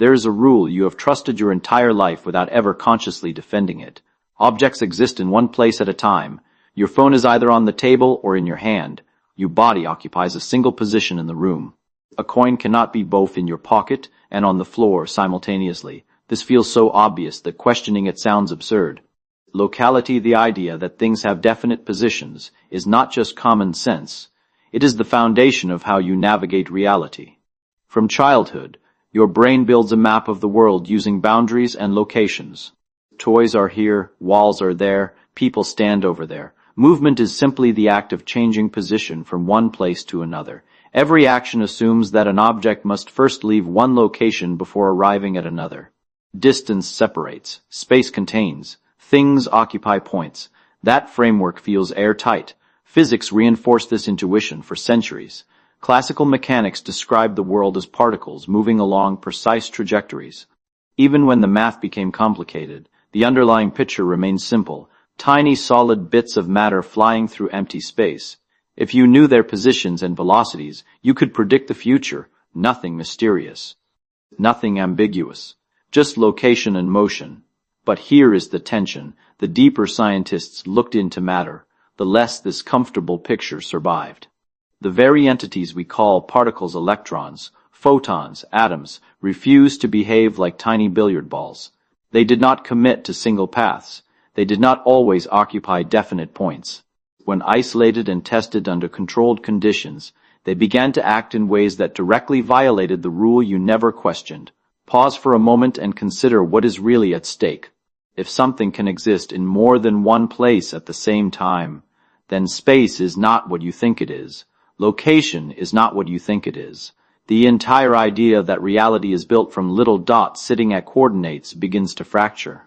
There is a rule you have trusted your entire life without ever consciously defending it. Objects exist in one place at a time. Your phone is either on the table or in your hand. Your body occupies a single position in the room. A coin cannot be both in your pocket and on the floor simultaneously. This feels so obvious that questioning it sounds absurd. Locality, the idea that things have definite positions, is not just common sense. It is the foundation of how you navigate reality. From childhood, your brain builds a map of the world using boundaries and locations. Toys are here, walls are there, people stand over there. Movement is simply the act of changing position from one place to another. Every action assumes that an object must first leave one location before arriving at another. Distance separates, space contains, things occupy points. That framework feels airtight. Physics reinforced this intuition for centuries. Classical mechanics described the world as particles moving along precise trajectories. Even when the math became complicated, the underlying picture remained simple. Tiny solid bits of matter flying through empty space. If you knew their positions and velocities, you could predict the future. Nothing mysterious. Nothing ambiguous. Just location and motion. But here is the tension. The deeper scientists looked into matter, the less this comfortable picture survived. The very entities we call particles, electrons, photons, atoms, refused to behave like tiny billiard balls. They did not commit to single paths. They did not always occupy definite points. When isolated and tested under controlled conditions, they began to act in ways that directly violated the rule you never questioned. Pause for a moment and consider what is really at stake. If something can exist in more than one place at the same time, then space is not what you think it is. Location is not what you think it is. The entire idea that reality is built from little dots sitting at coordinates begins to fracture.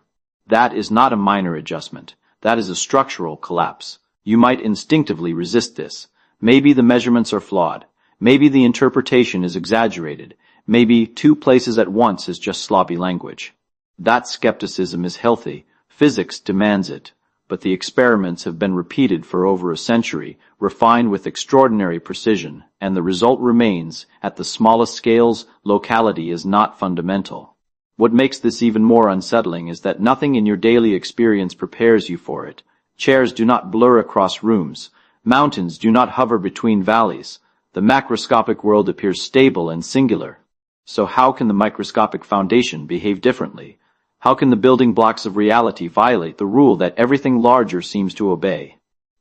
That is not a minor adjustment. That is a structural collapse. You might instinctively resist this. Maybe the measurements are flawed. Maybe the interpretation is exaggerated. Maybe two places at once is just sloppy language. That skepticism is healthy. Physics demands it. But the experiments have been repeated for over a century, refined with extraordinary precision, and the result remains, at the smallest scales, locality is not fundamental. What makes this even more unsettling is that nothing in your daily experience prepares you for it. Chairs do not blur across rooms. Mountains do not hover between valleys. The macroscopic world appears stable and singular. So how can the microscopic foundation behave differently? How can the building blocks of reality violate the rule that everything larger seems to obey?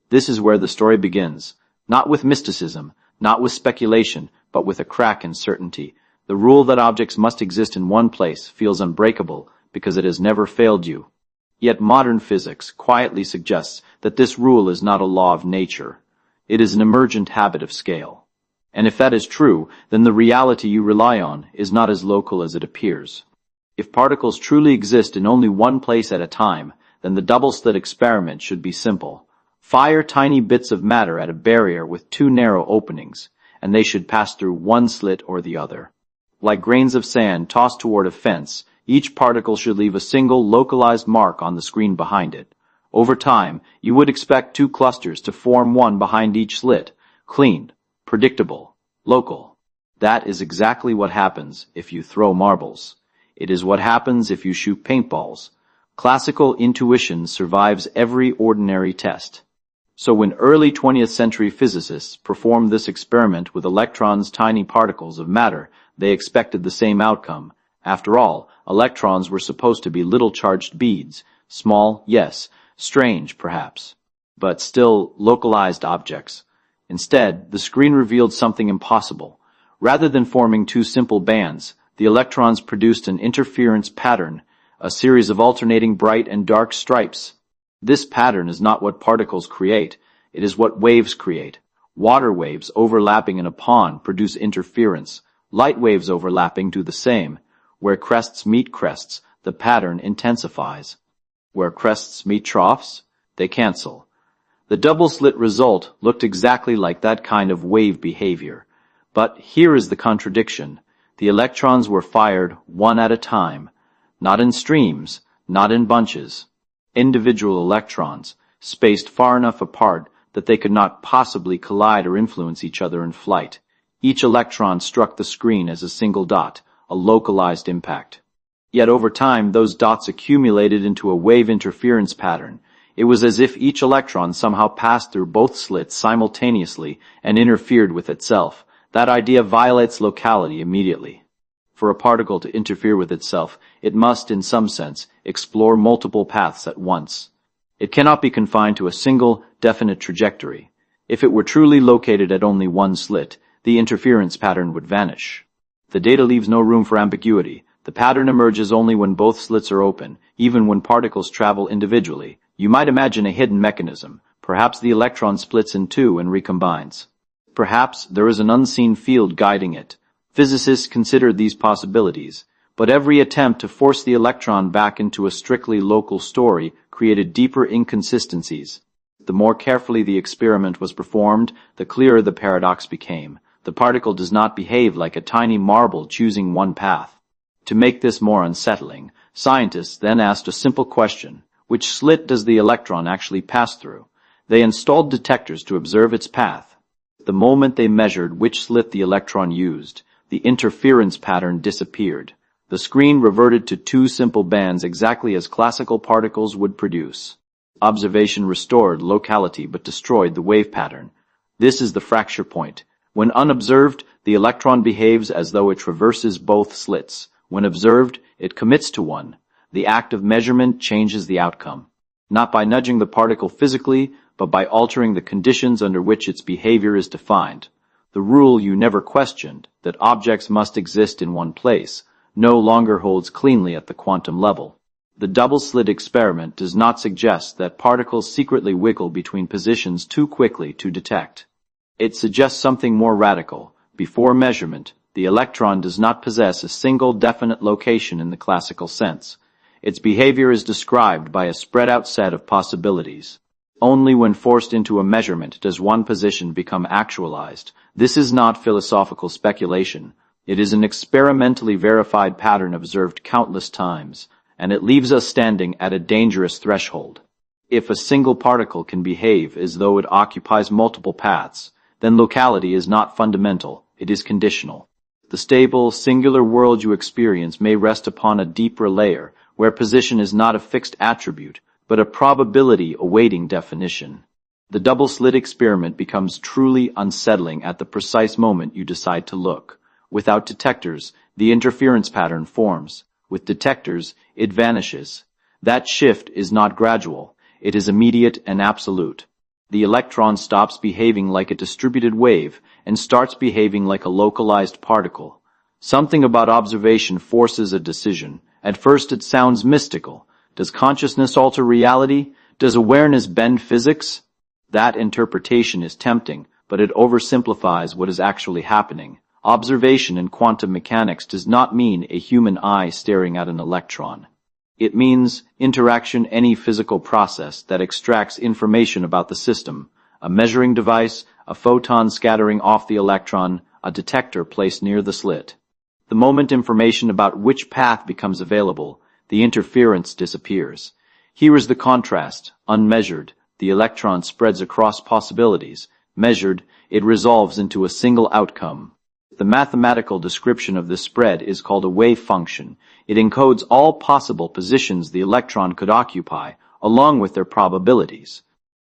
This is where the story begins, not with mysticism, not with speculation, but with a crack in certainty. The rule that objects must exist in one place feels unbreakable because it has never failed you. Yet modern physics quietly suggests that this rule is not a law of nature. It is an emergent habit of scale. And if that is true, then the reality you rely on is not as local as it appears. If particles truly exist in only one place at a time, then the double-slit experiment should be simple. Fire tiny bits of matter at a barrier with two narrow openings, and they should pass through one slit or the other. Like grains of sand tossed toward a fence, each particle should leave a single localized mark on the screen behind it. Over time, you would expect two clusters to form one behind each slit. Clean, predictable, local. That is exactly what happens if you throw marbles. It is what happens if you shoot paintballs. Classical intuition survives every ordinary test. So when early 20th century physicists performed this experiment with electrons, tiny particles of matter, they expected the same outcome. After all, electrons were supposed to be little charged beads. Small, yes. Strange, perhaps. But still localized objects. Instead, the screen revealed something impossible. Rather than forming two simple bands, the electrons produced an interference pattern, a series of alternating bright and dark stripes. This pattern is not what particles create. It is what waves create. Water waves overlapping in a pond produce interference. Light waves overlapping do the same. Where crests meet crests, the pattern intensifies. Where crests meet troughs, they cancel. The double-slit result looked exactly like that kind of wave behavior. But here is the contradiction. The electrons were fired one at a time, not in streams, not in bunches. Individual electrons, spaced far enough apart that they could not possibly collide or influence each other in flight. Each electron struck the screen as a single dot, a localized impact. Yet over time, those dots accumulated into a wave interference pattern. It was as if each electron somehow passed through both slits simultaneously and interfered with itself. That idea violates locality immediately. For a particle to interfere with itself, it must, in some sense, explore multiple paths at once. It cannot be confined to a single, definite trajectory. If it were truly located at only one slit, the interference pattern would vanish. The data leaves no room for ambiguity. The pattern emerges only when both slits are open, even when particles travel individually. You might imagine a hidden mechanism. Perhaps the electron splits in two and recombines. Perhaps there is an unseen field guiding it. Physicists considered these possibilities, but every attempt to force the electron back into a strictly local story created deeper inconsistencies. The more carefully the experiment was performed, the clearer the paradox became. The particle does not behave like a tiny marble choosing one path. To make this more unsettling, scientists then asked a simple question: which slit does the electron actually pass through? They installed detectors to observe its path. The moment they measured which slit the electron used, the interference pattern disappeared. The screen reverted to two simple bands exactly as classical particles would produce. Observation restored locality but destroyed the wave pattern. This is the fracture point. When unobserved, the electron behaves as though it traverses both slits. When observed, it commits to one. The act of measurement changes the outcome, not by nudging the particle physically, but by altering the conditions under which its behavior is defined. The rule you never questioned, that objects must exist in one place, no longer holds cleanly at the quantum level. The double-slit experiment does not suggest that particles secretly wiggle between positions too quickly to detect. It suggests something more radical. Before measurement, the electron does not possess a single definite location in the classical sense. Its behavior is described by a spread-out set of possibilities. Only when forced into a measurement does one position become actualized. This is not philosophical speculation. It is an experimentally verified pattern observed countless times, and it leaves us standing at a dangerous threshold. If a single particle can behave as though it occupies multiple paths, then locality is not fundamental, it is conditional. The stable, singular world you experience may rest upon a deeper layer, where position is not a fixed attribute, but a probability awaiting definition. The double-slit experiment becomes truly unsettling at the precise moment you decide to look. Without detectors, the interference pattern forms. With detectors, it vanishes. That shift is not gradual, it is immediate and absolute. The electron stops behaving like a distributed wave and starts behaving like a localized particle. Something about observation forces a decision. At first it sounds mystical. Does consciousness alter reality? Does awareness bend physics? That interpretation is tempting, but it oversimplifies what is actually happening. Observation in quantum mechanics does not mean a human eye staring at an electron. It means interaction, any physical process that extracts information about the system, a measuring device, a photon scattering off the electron, a detector placed near the slit. The moment information about which path becomes available, the interference disappears. Here is the contrast. Unmeasured, the electron spreads across possibilities. Measured, it resolves into a single outcome. The mathematical description of this spread is called a wave function. It encodes all possible positions the electron could occupy, along with their probabilities.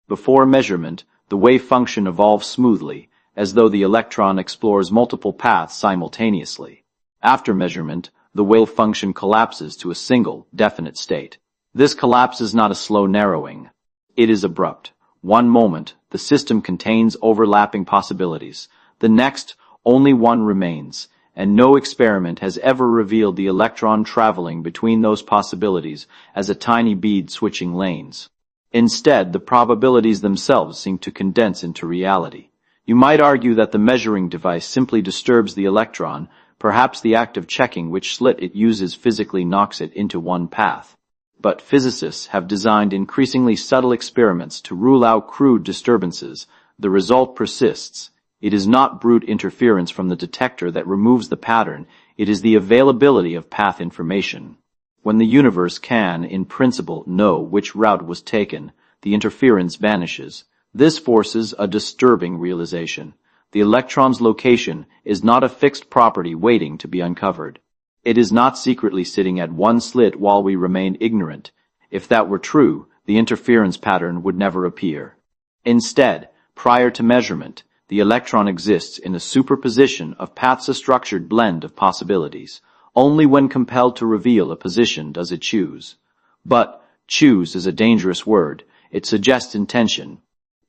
Before measurement, the wave function evolves smoothly, as though the electron explores multiple paths simultaneously. After measurement, the wave function collapses to a single, definite state. This collapse is not a slow narrowing. It is abrupt. One moment, the system contains overlapping possibilities. The next, only one remains, and no experiment has ever revealed the electron traveling between those possibilities as a tiny bead switching lanes. Instead, the probabilities themselves seem to condense into reality. You might argue that the measuring device simply disturbs the electron. Perhaps the act of checking which slit it uses physically knocks it into one path. But physicists have designed increasingly subtle experiments to rule out crude disturbances. The result persists. It is not brute interference from the detector that removes the pattern, it is the availability of path information. When the universe can, in principle, know which route was taken, the interference vanishes. This forces a disturbing realization. The electron's location is not a fixed property waiting to be uncovered. It is not secretly sitting at one slit while we remain ignorant. If that were true, the interference pattern would never appear. Instead, prior to measurement, the electron exists in a superposition of paths, a structured blend of possibilities. Only when compelled to reveal a position does it choose. But choose is a dangerous word. It suggests intention.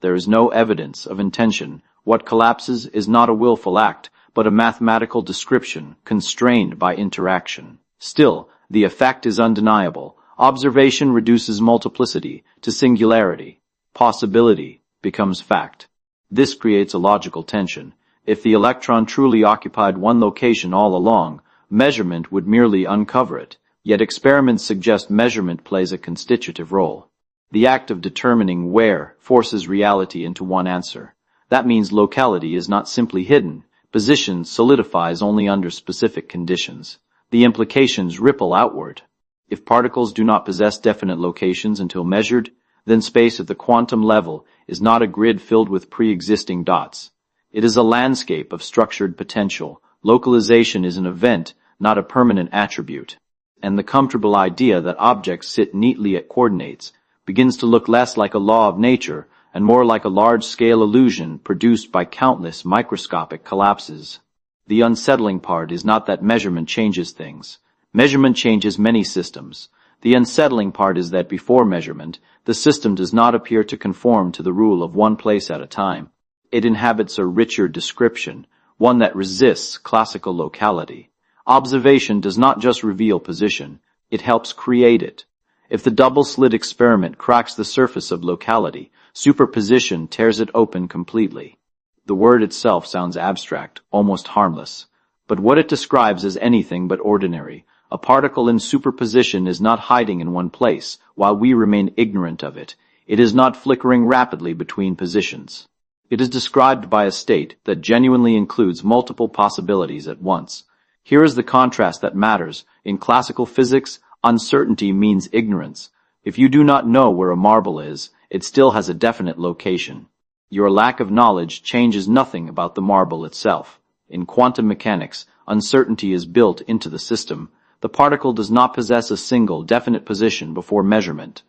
There is no evidence of intention. What collapses is not a willful act, but a mathematical description constrained by interaction. Still, the effect is undeniable. Observation reduces multiplicity to singularity. Possibility becomes fact. This creates a logical tension. If the electron truly occupied one location all along, measurement would merely uncover it. Yet experiments suggest measurement plays a constitutive role. The act of determining where forces reality into one answer. That means locality is not simply hidden. Position solidifies only under specific conditions. The implications ripple outward. If particles do not possess definite locations until measured, then space at the quantum level is not a grid filled with pre-existing dots. It is a landscape of structured potential. Localization is an event, not a permanent attribute. And the comfortable idea that objects sit neatly at coordinates begins to look less like a law of nature and more like a large-scale illusion produced by countless microscopic collapses. The unsettling part is not that measurement changes things. Measurement changes many systems. The unsettling part is that before measurement, the system does not appear to conform to the rule of one place at a time. It inhabits a richer description, one that resists classical locality. Observation does not just reveal position, it helps create it. If the double-slit experiment cracks the surface of locality, superposition tears it open completely. The word itself sounds abstract, almost harmless. But what it describes is anything but ordinary. A particle in superposition is not hiding in one place, while we remain ignorant of it. It is not flickering rapidly between positions. It is described by a state that genuinely includes multiple possibilities at once. Here is the contrast that matters. In classical physics, uncertainty means ignorance. If you do not know where a marble is, it still has a definite location. Your lack of knowledge changes nothing about the marble itself. In quantum mechanics, uncertainty is built into the system. The particle does not possess a single, definite position before measurement.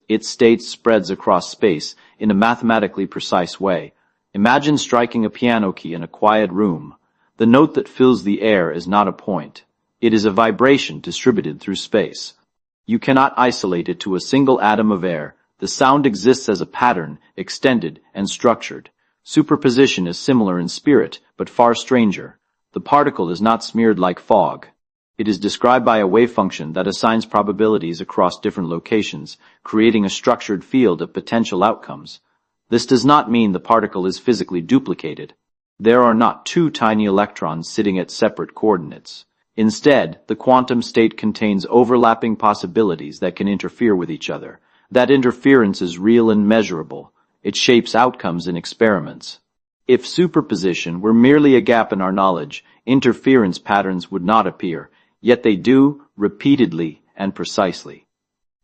Its state spreads across space in a mathematically precise way. Imagine striking a piano key in a quiet room. The note that fills the air is not a point. It is a vibration distributed through space. You cannot isolate it to a single atom of air. The sound exists as a pattern, extended and structured. Superposition is similar in spirit, but far stranger. The particle is not smeared like fog. It is described by a wave function that assigns probabilities across different locations, creating a structured field of potential outcomes. This does not mean the particle is physically duplicated. There are not two tiny electrons sitting at separate coordinates. Instead, the quantum state contains overlapping possibilities that can interfere with each other. That interference is real and measurable. It shapes outcomes in experiments. If superposition were merely a gap in our knowledge, interference patterns would not appear. Yet they do, repeatedly and precisely.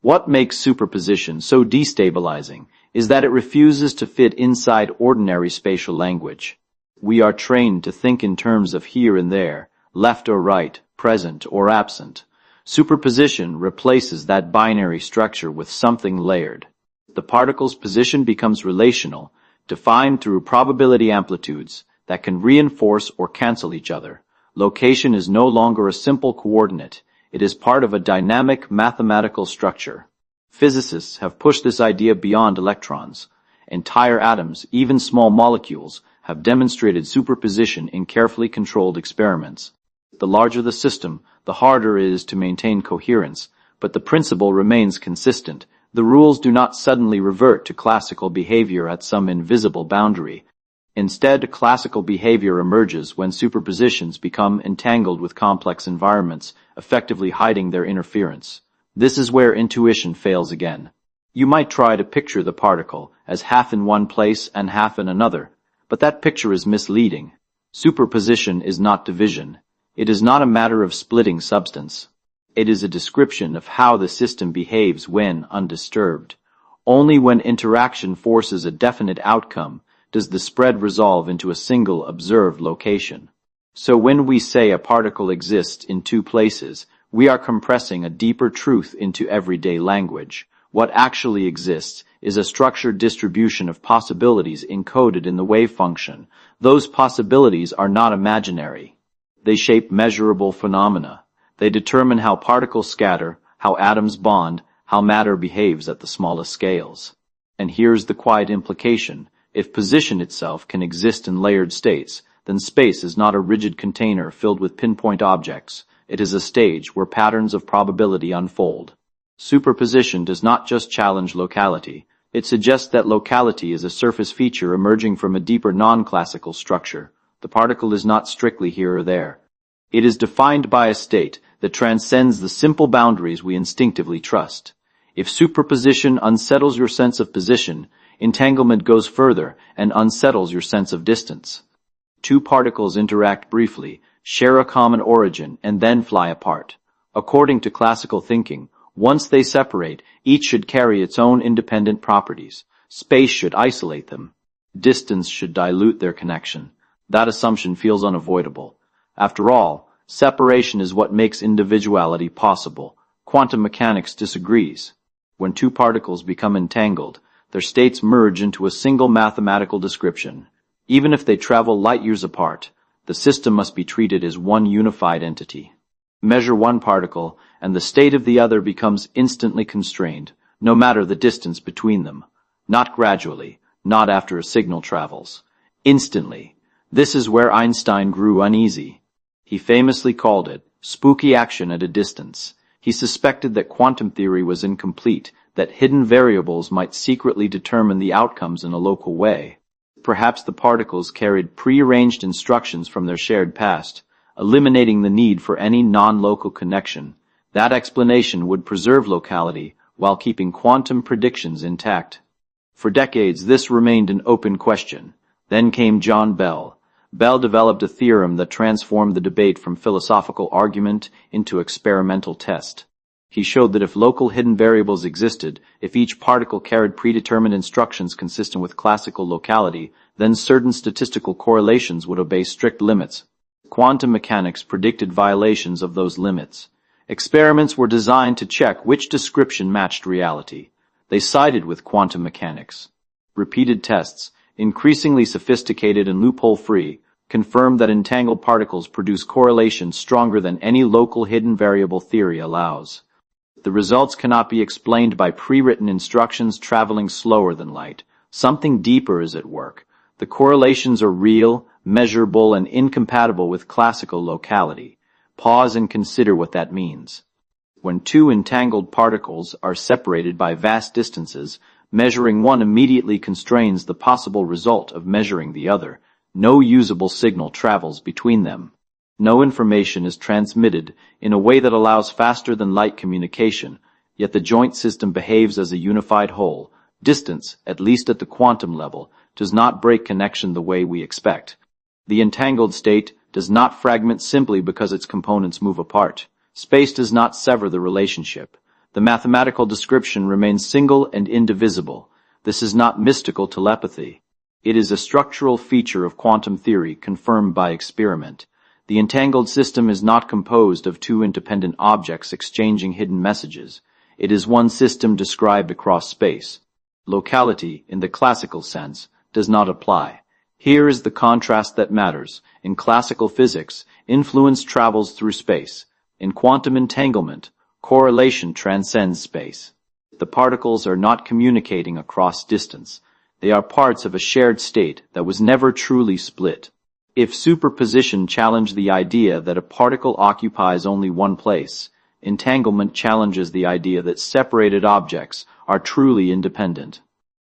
What makes superposition so destabilizing is that it refuses to fit inside ordinary spatial language. We are trained to think in terms of here and there, left or right, present or absent. Superposition replaces that binary structure with something layered. The particle's position becomes relational, defined through probability amplitudes that can reinforce or cancel each other. Location is no longer a simple coordinate. It is part of a dynamic mathematical structure. Physicists have pushed this idea beyond electrons. Entire atoms, even small molecules, have demonstrated superposition in carefully controlled experiments. The larger the system, the harder it is to maintain coherence, but the principle remains consistent. The rules do not suddenly revert to classical behavior at some invisible boundary. Instead, classical behavior emerges when superpositions become entangled with complex environments, effectively hiding their interference. This is where intuition fails again. You might try to picture the particle as half in one place and half in another, but that picture is misleading. Superposition is not division. It is not a matter of splitting substance. It is a description of how the system behaves when undisturbed. Only when interaction forces a definite outcome does the spread resolve into a single observed location. So when we say a particle exists in two places, we are compressing a deeper truth into everyday language. What actually exists is a structured distribution of possibilities encoded in the wave function. Those possibilities are not imaginary. They shape measurable phenomena. They determine how particles scatter, how atoms bond, how matter behaves at the smallest scales. And here's the quiet implication. If position itself can exist in layered states, then space is not a rigid container filled with pinpoint objects. It is a stage where patterns of probability unfold. Superposition does not just challenge locality. It suggests that locality is a surface feature emerging from a deeper non-classical structure. The particle is not strictly here or there. It is defined by a state that transcends the simple boundaries we instinctively trust. If superposition unsettles your sense of position, entanglement goes further and unsettles your sense of distance. Two particles interact briefly, share a common origin, and then fly apart. According to classical thinking, once they separate, each should carry its own independent properties. Space should isolate them. Distance should dilute their connection. That assumption feels unavoidable. After all, separation is what makes individuality possible. Quantum mechanics disagrees. When two particles become entangled, their states merge into a single mathematical description. Even if they travel light years apart, the system must be treated as one unified entity. Measure one particle, and the state of the other becomes instantly constrained, no matter the distance between them. Not gradually, not after a signal travels. Instantly. This is where Einstein grew uneasy. He famously called it spooky action at a distance. He suspected that quantum theory was incomplete, that hidden variables might secretly determine the outcomes in a local way. Perhaps the particles carried pre-arranged instructions from their shared past, eliminating the need for any non-local connection. That explanation would preserve locality while keeping quantum predictions intact. For decades, this remained an open question. Then came John Bell. Bell developed a theorem that transformed the debate from philosophical argument into experimental test. He showed that if local hidden variables existed, if each particle carried predetermined instructions consistent with classical locality, then certain statistical correlations would obey strict limits. Quantum mechanics predicted violations of those limits. Experiments were designed to check which description matched reality. They sided with quantum mechanics. Repeated tests, increasingly sophisticated and loophole-free, confirmed that entangled particles produce correlations stronger than any local hidden variable theory allows. The results cannot be explained by pre-written instructions traveling slower than light. Something deeper is at work. The correlations are real, measurable, and incompatible with classical locality. Pause and consider what that means. When two entangled particles are separated by vast distances, measuring one immediately constrains the possible result of measuring the other. No usable signal travels between them. No information is transmitted in a way that allows faster than light communication, yet the joint system behaves as a unified whole. Distance, at least at the quantum level, does not break connection the way we expect. The entangled state does not fragment simply because its components move apart. Space does not sever the relationship. The mathematical description remains single and indivisible. This is not mystical telepathy. It is a structural feature of quantum theory confirmed by experiment. The entangled system is not composed of two independent objects exchanging hidden messages. It is one system described across space. Locality, in the classical sense, does not apply. Here is the contrast that matters. In classical physics, influence travels through space. In quantum entanglement, correlation transcends space. The particles are not communicating across distance. They are parts of a shared state that was never truly split. If superposition challenged the idea that a particle occupies only one place, entanglement challenges the idea that separated objects are truly independent.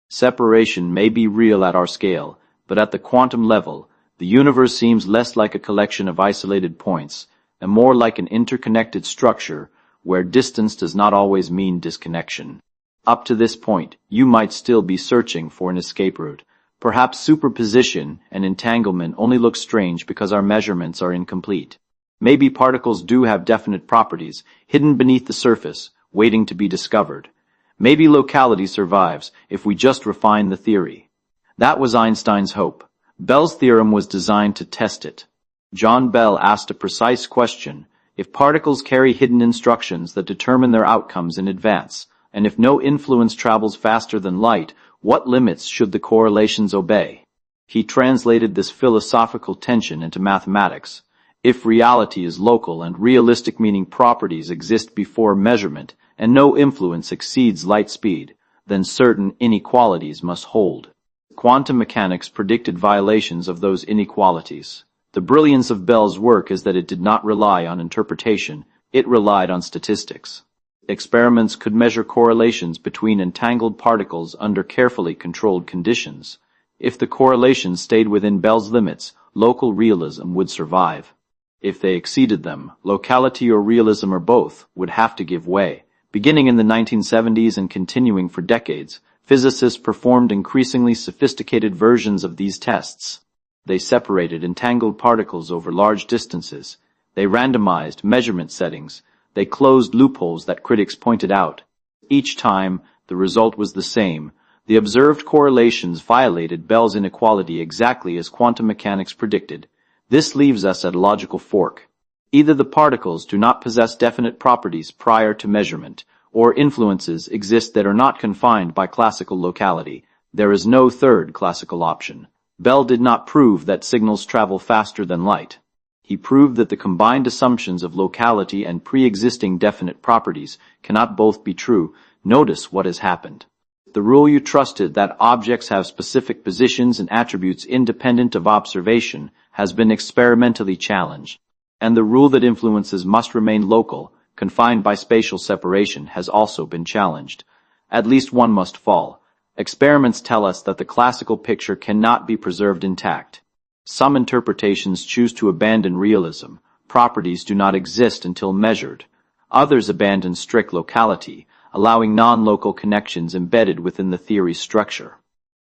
Separation may be real at our scale, but at the quantum level, the universe seems less like a collection of isolated points and more like an interconnected structure where distance does not always mean disconnection. Up to this point, you might still be searching for an escape route. Perhaps superposition and entanglement only look strange because our measurements are incomplete. Maybe particles do have definite properties, hidden beneath the surface, waiting to be discovered. Maybe locality survives if we just refine the theory. That was Einstein's hope. Bell's theorem was designed to test it. John Bell asked a precise question: if particles carry hidden instructions that determine their outcomes in advance, and if no influence travels faster than light, what limits should the correlations obey? He translated this philosophical tension into mathematics. If reality is local and realistic, meaning properties exist before measurement, and no influence exceeds light speed, then certain inequalities must hold. Quantum mechanics predicted violations of those inequalities. The brilliance of Bell's work is that it did not rely on interpretation, it relied on statistics. Experiments could measure correlations between entangled particles under carefully controlled conditions. If the correlations stayed within Bell's limits, local realism would survive. If they exceeded them, locality or realism or both would have to give way. Beginning in the 1970s and continuing for decades, physicists performed increasingly sophisticated versions of these tests. They separated entangled particles over large distances. They randomized measurement settings. They closed loopholes that critics pointed out. Each time, the result was the same. The observed correlations violated Bell's inequality exactly as quantum mechanics predicted. This leaves us at a logical fork. Either the particles do not possess definite properties prior to measurement, or influences exist that are not confined by classical locality. There is no third classical option. Bell did not prove that signals travel faster than light. He proved that the combined assumptions of locality and pre-existing definite properties cannot both be true. Notice what has happened. The rule you trusted, that objects have specific positions and attributes independent of observation, has been experimentally challenged. And the rule that influences must remain local, confined by spatial separation, has also been challenged. At least one must fall. Experiments tell us that the classical picture cannot be preserved intact. Some interpretations choose to abandon realism. Properties do not exist until measured. Others abandon strict locality, allowing non-local connections embedded within the theory's structure.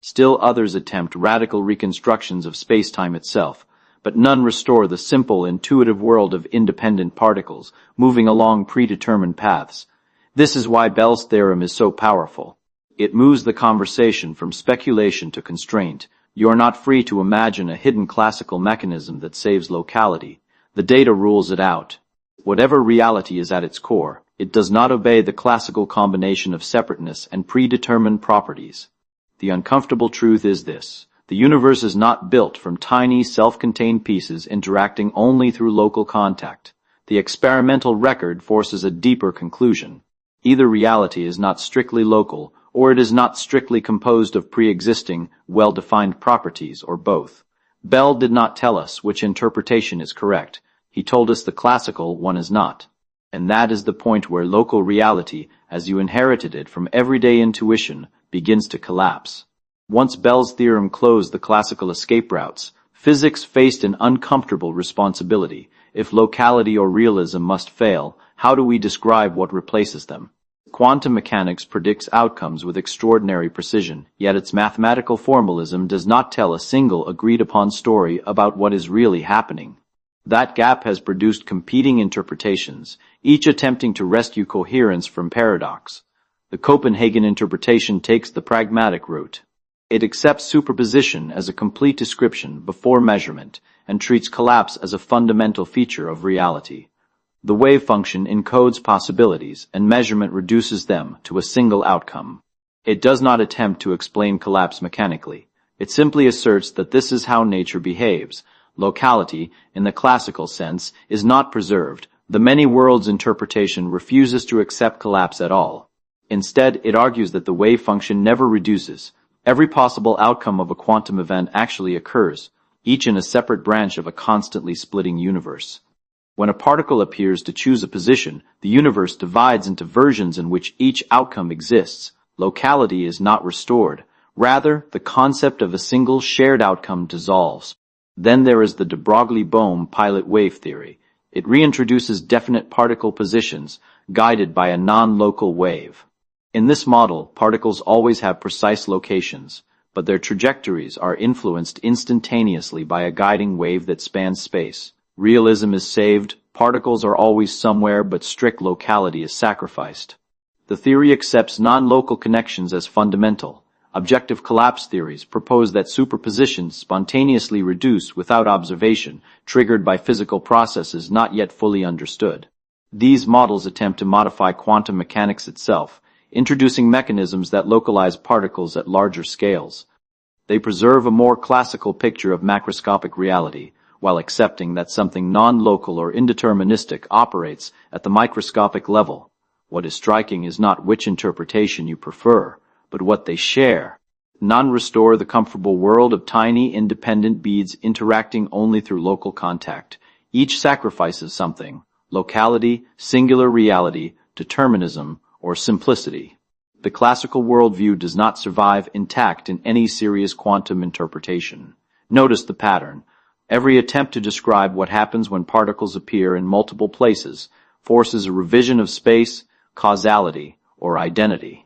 Still others attempt radical reconstructions of space-time itself, but none restore the simple, intuitive world of independent particles moving along predetermined paths. This is why Bell's theorem is so powerful. It moves the conversation from speculation to constraint. You are not free to imagine a hidden classical mechanism that saves locality. The data rules it out. Whatever reality is at its core, it does not obey the classical combination of separateness and predetermined properties. The uncomfortable truth is this: the universe is not built from tiny, self-contained pieces interacting only through local contact. The experimental record forces a deeper conclusion. Either reality is not strictly local, or it is not strictly composed of pre-existing, well-defined properties, or both. Bell did not tell us which interpretation is correct. He told us the classical one is not. And that is the point where local reality, as you inherited it from everyday intuition, begins to collapse. Once Bell's theorem closed the classical escape routes, physics faced an uncomfortable responsibility. If locality or realism must fail, how do we describe what replaces them? Quantum mechanics predicts outcomes with extraordinary precision, yet its mathematical formalism does not tell a single agreed-upon story about what is really happening. That gap has produced competing interpretations, each attempting to rescue coherence from paradox. The Copenhagen interpretation takes the pragmatic route. It accepts superposition as a complete description before measurement and treats collapse as a fundamental feature of reality. The wave function encodes possibilities, and measurement reduces them to a single outcome. It does not attempt to explain collapse mechanically. It simply asserts that this is how nature behaves. Locality, in the classical sense, is not preserved. The many worlds interpretation refuses to accept collapse at all. Instead, it argues that the wave function never reduces. Every possible outcome of a quantum event actually occurs, each in a separate branch of a constantly splitting universe. When a particle appears to choose a position, the universe divides into versions in which each outcome exists. Locality is not restored. Rather, the concept of a single shared outcome dissolves. Then there is the de Broglie-Bohm pilot wave theory. It reintroduces definite particle positions, guided by a non-local wave. In this model, particles always have precise locations, but their trajectories are influenced instantaneously by a guiding wave that spans space. Realism is saved, particles are always somewhere, but strict locality is sacrificed. The theory accepts non-local connections as fundamental. Objective collapse theories propose that superpositions spontaneously reduce without observation, triggered by physical processes not yet fully understood. These models attempt to modify quantum mechanics itself, introducing mechanisms that localize particles at larger scales. They preserve a more classical picture of macroscopic reality, while accepting that something non-local or indeterministic operates at the microscopic level. What is striking is not which interpretation you prefer, but what they share. None restore the comfortable world of tiny independent beads interacting only through local contact. Each sacrifices something: locality, singular reality, determinism, or simplicity. The classical worldview does not survive intact in any serious quantum interpretation. Notice the pattern. Every attempt to describe what happens when particles appear in multiple places forces a revision of space, causality, or identity.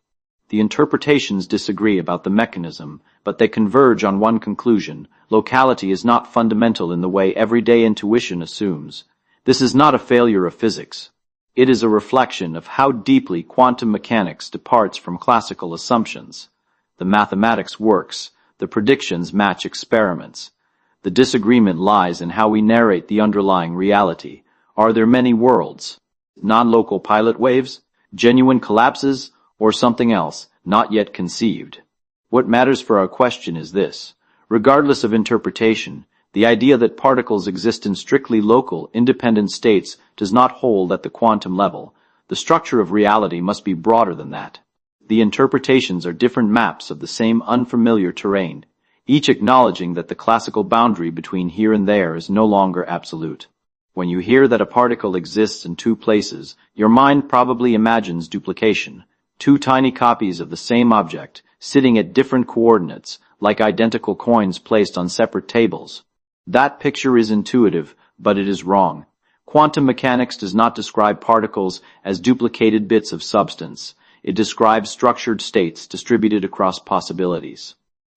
The interpretations disagree about the mechanism, but they converge on one conclusion: locality is not fundamental in the way everyday intuition assumes. This is not a failure of physics. It is a reflection of how deeply quantum mechanics departs from classical assumptions. The mathematics works, the predictions match experiments. The disagreement lies in how we narrate the underlying reality. Are there many worlds? Non-local pilot waves? Genuine collapses? Or something else, not yet conceived? What matters for our question is this: regardless of interpretation, the idea that particles exist in strictly local, independent states does not hold at the quantum level. The structure of reality must be broader than that. The interpretations are different maps of the same unfamiliar terrain, each acknowledging that the classical boundary between here and there is no longer absolute. When you hear that a particle exists in two places, your mind probably imagines duplication. Two tiny copies of the same object, sitting at different coordinates, like identical coins placed on separate tables. That picture is intuitive, but it is wrong. Quantum mechanics does not describe particles as duplicated bits of substance. It describes structured states distributed across possibilities.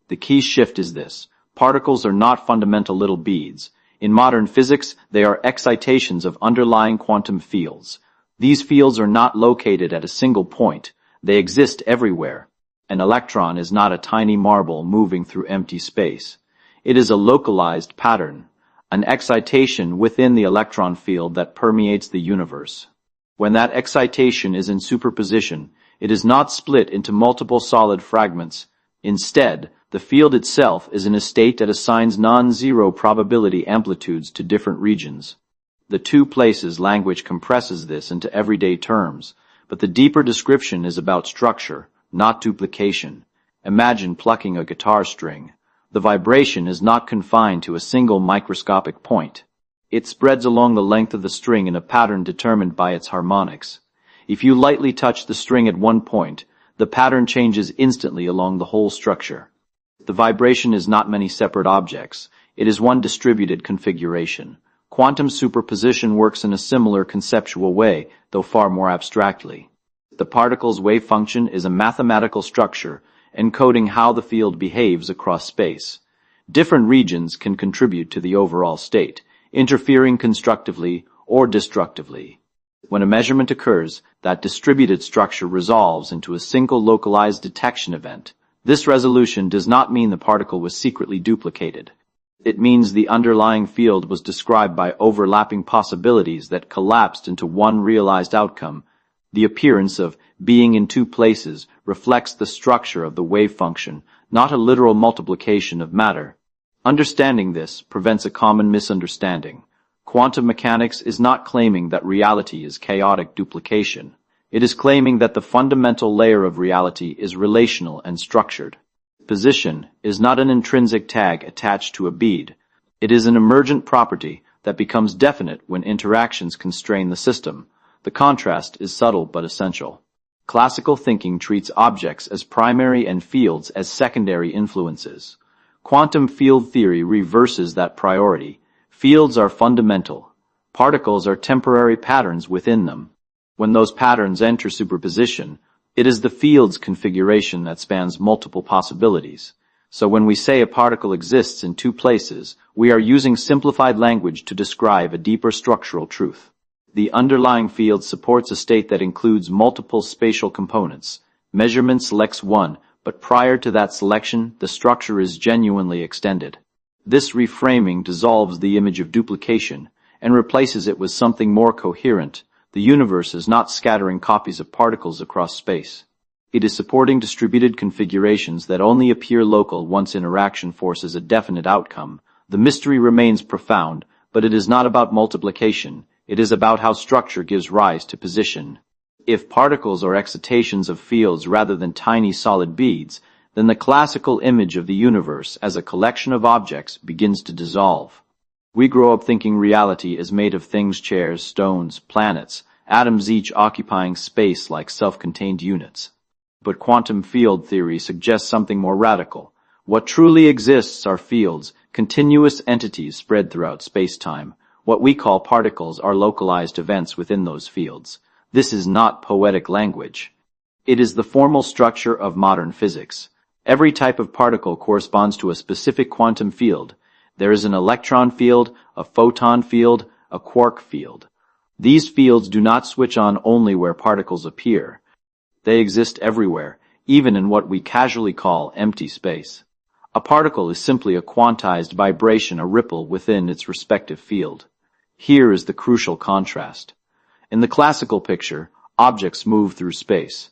The key shift is this: particles are not fundamental little beads. In modern physics, they are excitations of underlying quantum fields. These fields are not located at a single point. They exist everywhere. An electron is not a tiny marble moving through empty space. It is a localized pattern, an excitation within the electron field that permeates the universe. When that excitation is in superposition, it is not split into multiple solid fragments. Instead, the field itself is in a state that assigns non-zero probability amplitudes to different regions. The two places language compresses this into everyday terms, but the deeper description is about structure, not duplication. Imagine plucking a guitar string. The vibration is not confined to a single microscopic point. It spreads along the length of the string in a pattern determined by its harmonics. If you lightly touch the string at one point, the pattern changes instantly along the whole structure. The vibration is not many separate objects. It is one distributed configuration. Quantum superposition works in a similar conceptual way, though far more abstractly. The particle's wave function is a mathematical structure encoding how the field behaves across space. Different regions can contribute to the overall state, interfering constructively or destructively. When a measurement occurs, that distributed structure resolves into a single localized detection event. This resolution does not mean the particle was secretly duplicated. It means the underlying field was described by overlapping possibilities that collapsed into one realized outcome. The appearance of being in two places reflects the structure of the wave function, not a literal multiplication of matter. Understanding this prevents a common misunderstanding. Quantum mechanics is not claiming that reality is chaotic duplication. It is claiming that the fundamental layer of reality is relational and structured. Position is not an intrinsic tag attached to a bead. It is an emergent property that becomes definite when interactions constrain the system. The contrast is subtle but essential. Classical thinking treats objects as primary and fields as secondary influences. Quantum field theory reverses that priority. Fields are fundamental. Particles are temporary patterns within them. When those patterns enter superposition, it is the field's configuration that spans multiple possibilities. So when we say a particle exists in two places, we are using simplified language to describe a deeper structural truth. The underlying field supports a state that includes multiple spatial components. Measurement selects one, But prior to that selection, the structure is genuinely extended. This reframing dissolves the image of duplication and replaces it with something more coherent. The universe is not scattering copies of particles across space. It is supporting distributed configurations that only appear local once interaction forces a definite outcome. The mystery remains profound, but it is not about multiplication. It is about how structure gives rise to position. If particles are excitations of fields rather than tiny solid beads, then the classical image of the universe as a collection of objects begins to dissolve. We grow up thinking reality is made of things, chairs, stones, planets, atoms, each occupying space like self-contained units. But quantum field theory suggests something more radical. What truly exists are fields, continuous entities spread throughout space-time. What we call particles are localized events within those fields. This is not poetic language. It is the formal structure of modern physics. Every type of particle corresponds to a specific quantum field. There is an electron field, a photon field, a quark field. These fields do not switch on only where particles appear. They exist everywhere, even in what we casually call empty space. A particle is simply a quantized vibration, a ripple within its respective field. Here is the crucial contrast. In the classical picture, objects move through space.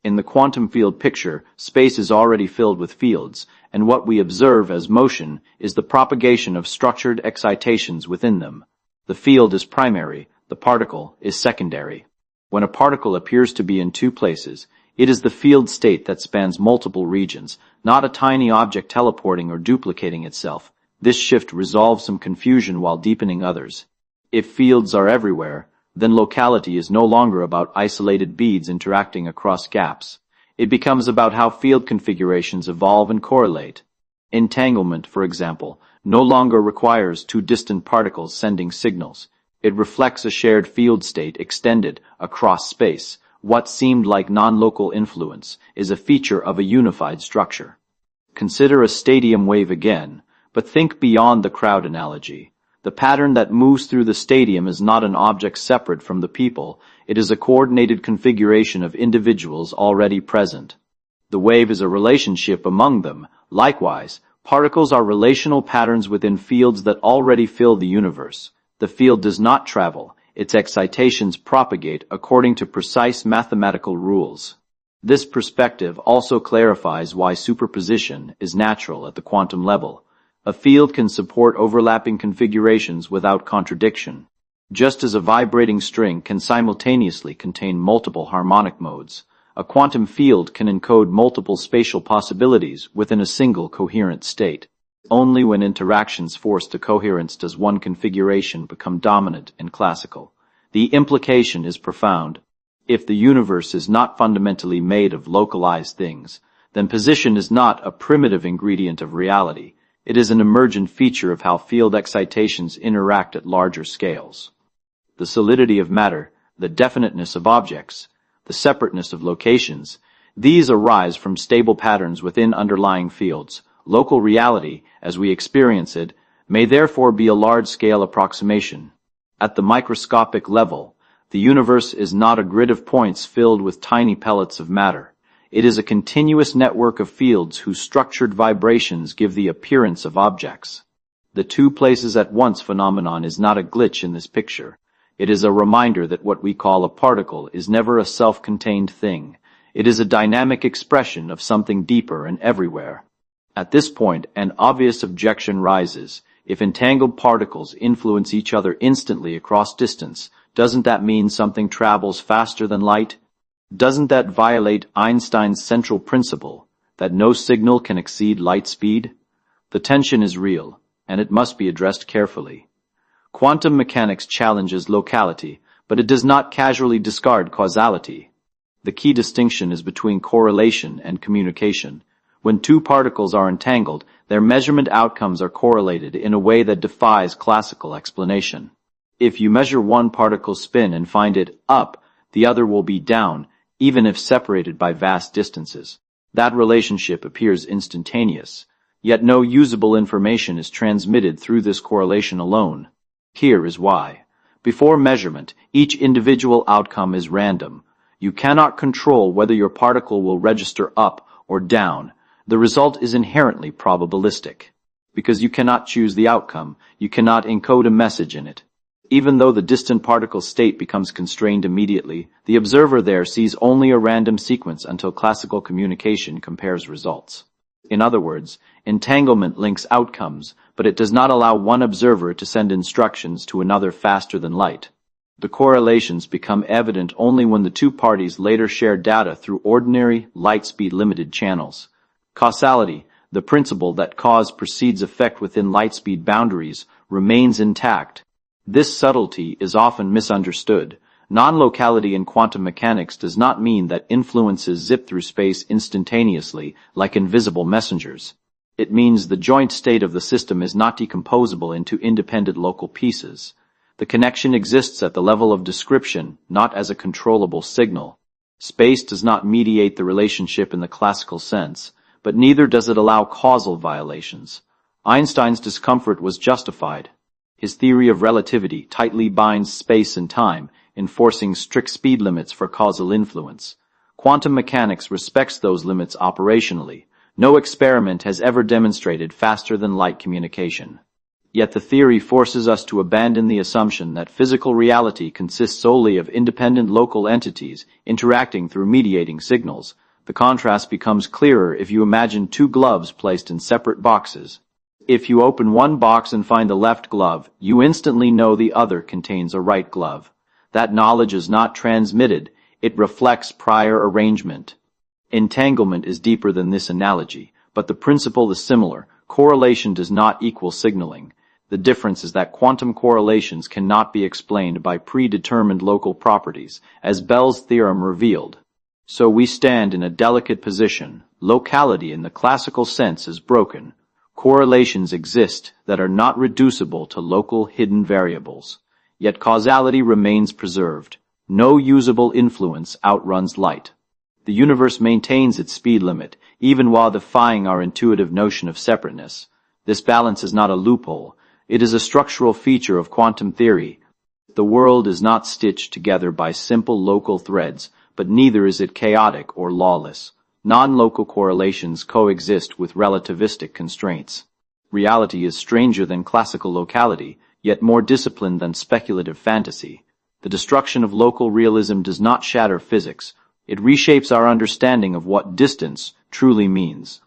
In the quantum field picture, space is already filled with fields, and what we observe as motion is the propagation of structured excitations within them. The field is primary, the particle is secondary. When a particle appears to be in two places, it is the field state that spans multiple regions, not a tiny object teleporting or duplicating itself. This shift resolves some confusion while deepening others. If fields are everywhere, then locality is no longer about isolated beads interacting across gaps. It becomes about how field configurations evolve and correlate. Entanglement, for example, no longer requires two distant particles sending signals. It reflects a shared field state extended across space. What seemed like non-local influence is a feature of a unified structure. Consider a stadium wave again, but think beyond the crowd analogy. The pattern that moves through the stadium is not an object separate from the people. It is a coordinated configuration of individuals already present. The wave is a relationship among them. Likewise, particles are relational patterns within fields that already fill the universe. The field does not travel. Its excitations propagate according to precise mathematical rules. This perspective also clarifies why superposition is natural at the quantum level. A field can support overlapping configurations without contradiction, just as a vibrating string can simultaneously contain multiple harmonic modes. A quantum field can encode multiple spatial possibilities within a single coherent state. Only when interactions force to coherence does one configuration become dominant and classical. The implication is profound. If the universe is not fundamentally made of localized things, then position is not a primitive ingredient of reality. It is an emergent feature of how field excitations interact at larger scales. The solidity of matter, the definiteness of objects, the separateness of locations, these arise from stable patterns within underlying fields. Local reality, as we experience it, may therefore be a large-scale approximation. At the microscopic level, the universe is not a grid of points filled with tiny pellets of matter. It is a continuous network of fields whose structured vibrations give the appearance of objects. The two places at once phenomenon is not a glitch in this picture. It is a reminder that what we call a particle is never a self-contained thing. It is a dynamic expression of something deeper and everywhere. At this point, an obvious objection rises. If entangled particles influence each other instantly across distance, doesn't that mean something travels faster than light? Doesn't that violate Einstein's central principle, that no signal can exceed light speed? The tension is real, and it must be addressed carefully. Quantum mechanics challenges locality, but it does not casually discard causality. The key distinction is between correlation and communication. When two particles are entangled, their measurement outcomes are correlated in a way that defies classical explanation. If you measure one particle's spin and find it up, the other will be down, even if separated by vast distances. That relationship appears instantaneous, yet no usable information is transmitted through this correlation alone. Here is why. Before measurement, each individual outcome is random. You cannot control whether your particle will register up or down, the result is inherently probabilistic. Because you cannot choose the outcome, you cannot encode a message in it. Even though the distant particle's state becomes constrained immediately, the observer there sees only a random sequence until classical communication compares results. In other words, entanglement links outcomes, but it does not allow one observer to send instructions to another faster than light. The correlations become evident only when the two parties later share data through ordinary, light-speed-limited channels. Causality, the principle that cause precedes effect within light-speed boundaries, remains intact. This subtlety is often misunderstood. Non-locality in quantum mechanics does not mean that influences zip through space instantaneously, like invisible messengers. It means the joint state of the system is not decomposable into independent local pieces. The connection exists at the level of description, not as a controllable signal. Space does not mediate the relationship in the classical sense, but neither does it allow causal violations. Einstein's discomfort was justified. His theory of relativity tightly binds space and time, enforcing strict speed limits for causal influence. Quantum mechanics respects those limits operationally. No experiment has ever demonstrated faster than light communication. Yet the theory forces us to abandon the assumption that physical reality consists solely of independent local entities interacting through mediating signals. The contrast becomes clearer if you imagine two gloves placed in separate boxes. If you open one box and find the left glove, you instantly know the other contains a right glove. That knowledge is not transmitted, it reflects prior arrangement. Entanglement is deeper than this analogy, but the principle is similar. Correlation does not equal signaling. The difference is that quantum correlations cannot be explained by predetermined local properties, as Bell's theorem revealed. So we stand in a delicate position. Locality in the classical sense is broken. Correlations exist that are not reducible to local hidden variables. Yet causality remains preserved. No usable influence outruns light. The universe maintains its speed limit, even while defying our intuitive notion of separateness. This balance is not a loophole. It is a structural feature of quantum theory. The world is not stitched together by simple local threads, but neither is it chaotic or lawless. Non-local correlations coexist with relativistic constraints. Reality is stranger than classical locality, yet more disciplined than speculative fantasy. The destruction of local realism does not shatter physics. It reshapes our understanding of what distance truly means.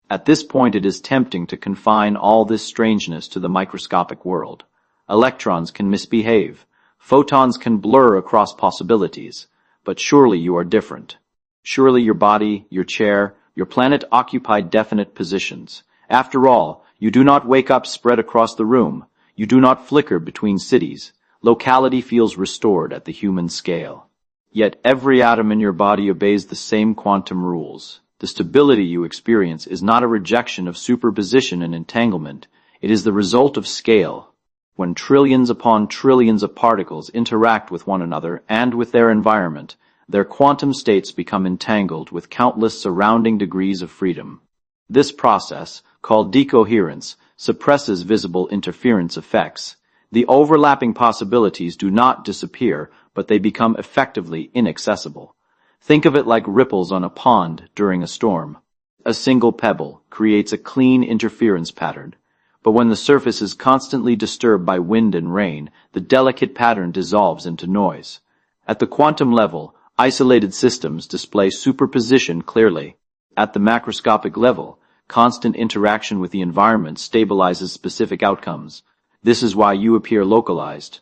At this point it is tempting to confine all this strangeness to the microscopic world. Electrons can misbehave. Photons can blur across possibilities. But surely you are different. Surely your body, your chair, your planet occupy definite positions. After all, you do not wake up spread across the room. You do not flicker between cities. Locality feels restored at the human scale. Yet every atom in your body obeys the same quantum rules. The stability you experience is not a rejection of superposition and entanglement. It is the result of scale. When trillions upon trillions of particles interact with one another and with their environment, their quantum states become entangled with countless surrounding degrees of freedom. This process, called decoherence, suppresses visible interference effects. The overlapping possibilities do not disappear, but they become effectively inaccessible. Think of it like ripples on a pond during a storm. A single pebble creates a clean interference pattern, but when the surface is constantly disturbed by wind and rain, the delicate pattern dissolves into noise. At the quantum level, isolated systems display superposition clearly. At the macroscopic level, constant interaction with the environment stabilizes specific outcomes. This is why you appear localized.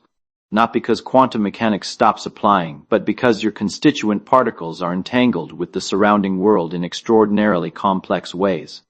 Not because quantum mechanics stops applying, but because your constituent particles are entangled with the surrounding world in extraordinarily complex ways.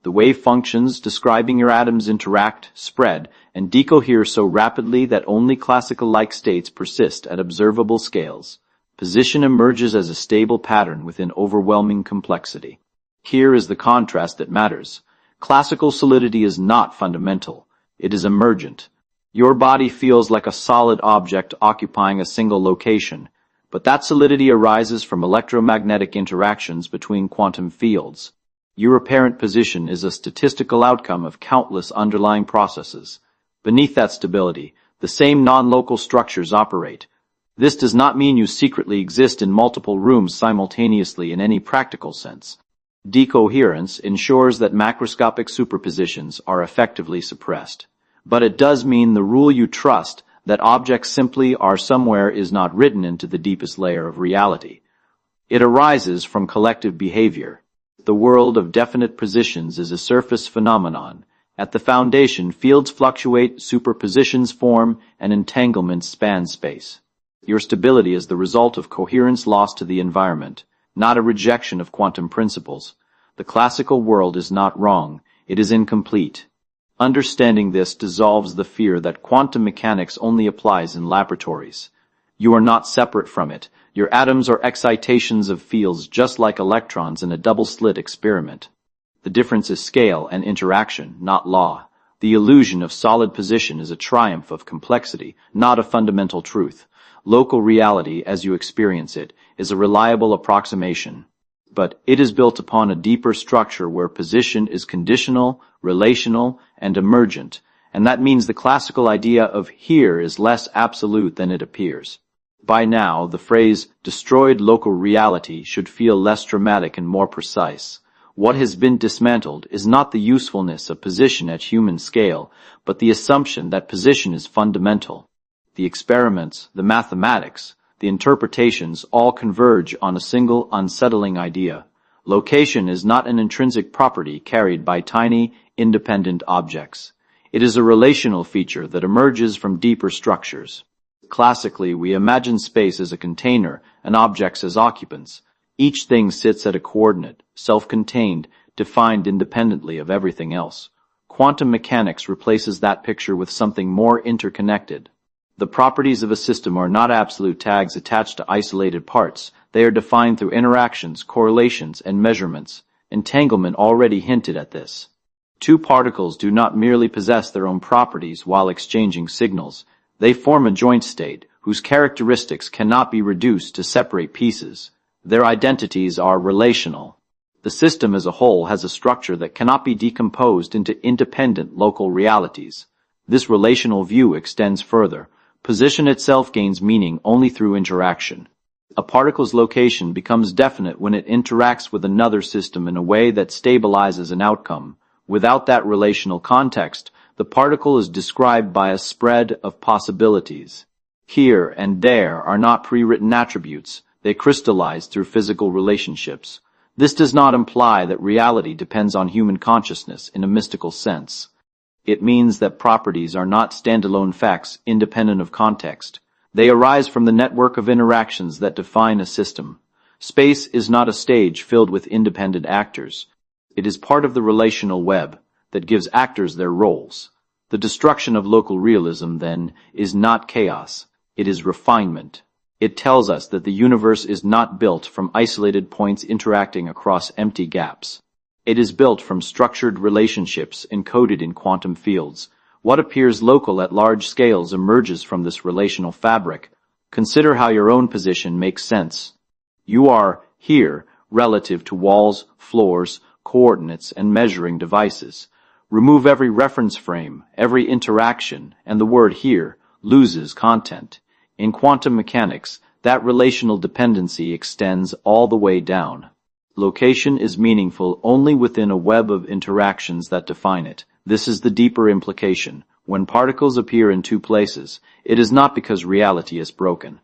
The wave functions describing your atoms interact, spread, and decohere so rapidly that only classical-like states persist at observable scales. Position emerges as a stable pattern within overwhelming complexity. Here is the contrast that matters. Classical solidity is not fundamental. It is emergent. Your body feels like a solid object occupying a single location, but that solidity arises from electromagnetic interactions between quantum fields. Your apparent position is a statistical outcome of countless underlying processes. Beneath that stability, the same non-local structures operate. This does not mean you secretly exist in multiple rooms simultaneously in any practical sense. Decoherence ensures that macroscopic superpositions are effectively suppressed. But it does mean the rule you trust that objects simply are somewhere is not written into the deepest layer of reality. It arises from collective behavior. The world of definite positions is a surface phenomenon. At the foundation, fields fluctuate, superpositions form, and entanglements span space. Your stability is the result of coherence lost to the environment, not a rejection of quantum principles. The classical world is not wrong, it is incomplete. Understanding this dissolves the fear that quantum mechanics only applies in laboratories. You are not separate from it. Your atoms are excitations of fields just like electrons in a double-slit experiment. The difference is scale and interaction, not law. The illusion of solid position is a triumph of complexity, not a fundamental truth. Local reality, as you experience it, is a reliable approximation. But it is built upon a deeper structure where position is conditional, relational, and emergent, and that means the classical idea of here is less absolute than it appears. By now, the phrase destroyed local reality should feel less dramatic and more precise. What has been dismantled is not the usefulness of position at human scale, but the assumption that position is fundamental. The experiments, the mathematics, the interpretations all converge on a single unsettling idea. Location is not an intrinsic property carried by tiny, independent objects. It is a relational feature that emerges from deeper structures. Classically, we imagine space as a container and objects as occupants. Each thing sits at a coordinate, self-contained, defined independently of everything else. Quantum mechanics replaces that picture with something more interconnected. The properties of a system are not absolute tags attached to isolated parts. They are defined through interactions, correlations, and measurements. Entanglement already hinted at this. Two particles do not merely possess their own properties while exchanging signals. They form a joint state, whose characteristics cannot be reduced to separate pieces. Their identities are relational. The system as a whole has a structure that cannot be decomposed into independent local realities. This relational view extends further. Position itself gains meaning only through interaction. A particle's location becomes definite when it interacts with another system in a way that stabilizes an outcome. Without that relational context, the particle is described by a spread of possibilities. Here and there are not pre-written attributes. They crystallize through physical relationships. This does not imply that reality depends on human consciousness in a mystical sense. It means that properties are not standalone facts independent of context. They arise from the network of interactions that define a system. Space is not a stage filled with independent actors. It is part of the relational web that gives actors their roles. The destruction of local realism, then, is not chaos. It is refinement. It tells us that the universe is not built from isolated points interacting across empty gaps. It is built from structured relationships encoded in quantum fields. What appears local at large scales emerges from this relational fabric. Consider how your own position makes sense. You are here relative to walls, floors, coordinates, and measuring devices. Remove every reference frame, every interaction, and the word here loses content. In quantum mechanics, that relational dependency extends all the way down. Location is meaningful only within a web of interactions that define it. This is the deeper implication. When particles appear in two places, it is not because reality is broken.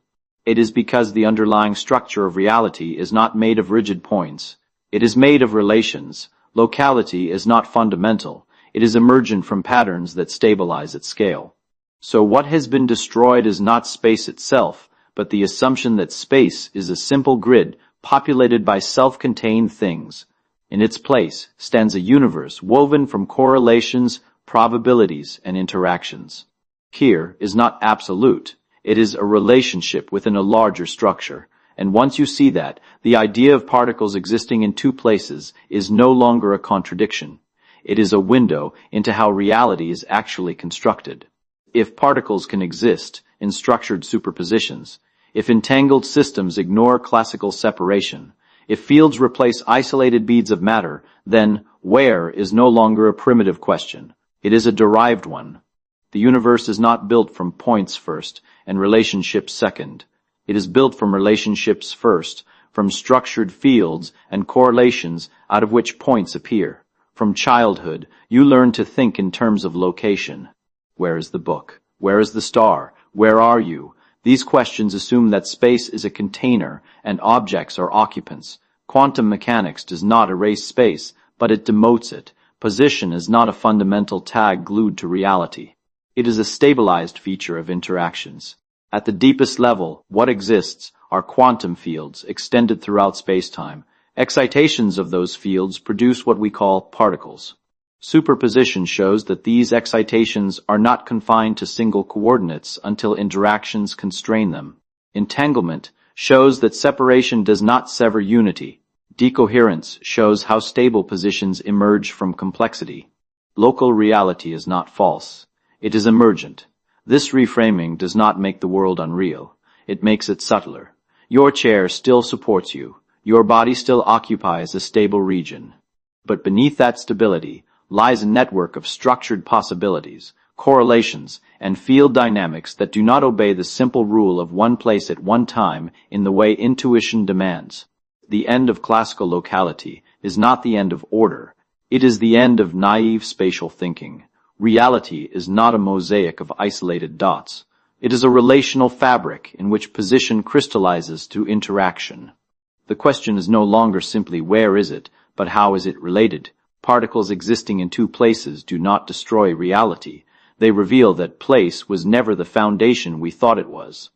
It is because the underlying structure of reality is not made of rigid points. It is made of relations. Locality is not fundamental. It is emergent from patterns that stabilize at scale. So what has been destroyed is not space itself, but the assumption that space is a simple grid populated by self-contained things. In its place stands a universe woven from correlations, probabilities, and interactions. Here is not absolute. It is a relationship within a larger structure. And once you see that, the idea of particles existing in two places is no longer a contradiction. It is a window into how reality is actually constructed. If particles can exist in structured superpositions, if entangled systems ignore classical separation, if fields replace isolated beads of matter, then where is no longer a primitive question. It is a derived one. The universe is not built from points first and relationships second. It is built from relationships first, from structured fields and correlations out of which points appear. From childhood, you learn to think in terms of location. Where is the book? Where is the star? Where are you? These questions assume that space is a container and objects are occupants. Quantum mechanics does not erase space, but it demotes it. Position is not a fundamental tag glued to reality. It is a stabilized feature of interactions. At the deepest level, what exists are quantum fields extended throughout spacetime. Excitations of those fields produce what we call particles. Superposition shows that these excitations are not confined to single coordinates until interactions constrain them. Entanglement shows that separation does not sever unity. Decoherence shows how stable positions emerge from complexity. Local reality is not false. It is emergent. This reframing does not make the world unreal. It makes it subtler. Your chair still supports you. Your body still occupies a stable region. But beneath that stability lies a network of structured possibilities, correlations, and field dynamics that do not obey the simple rule of one place at one time in the way intuition demands. The end of classical locality is not the end of order. It is the end of naive spatial thinking. Reality is not a mosaic of isolated dots. It is a relational fabric in which position crystallizes through interaction. The question is no longer simply where is it, but how is it related? Particles existing in two places do not destroy reality. They reveal that place was never the foundation we thought it was.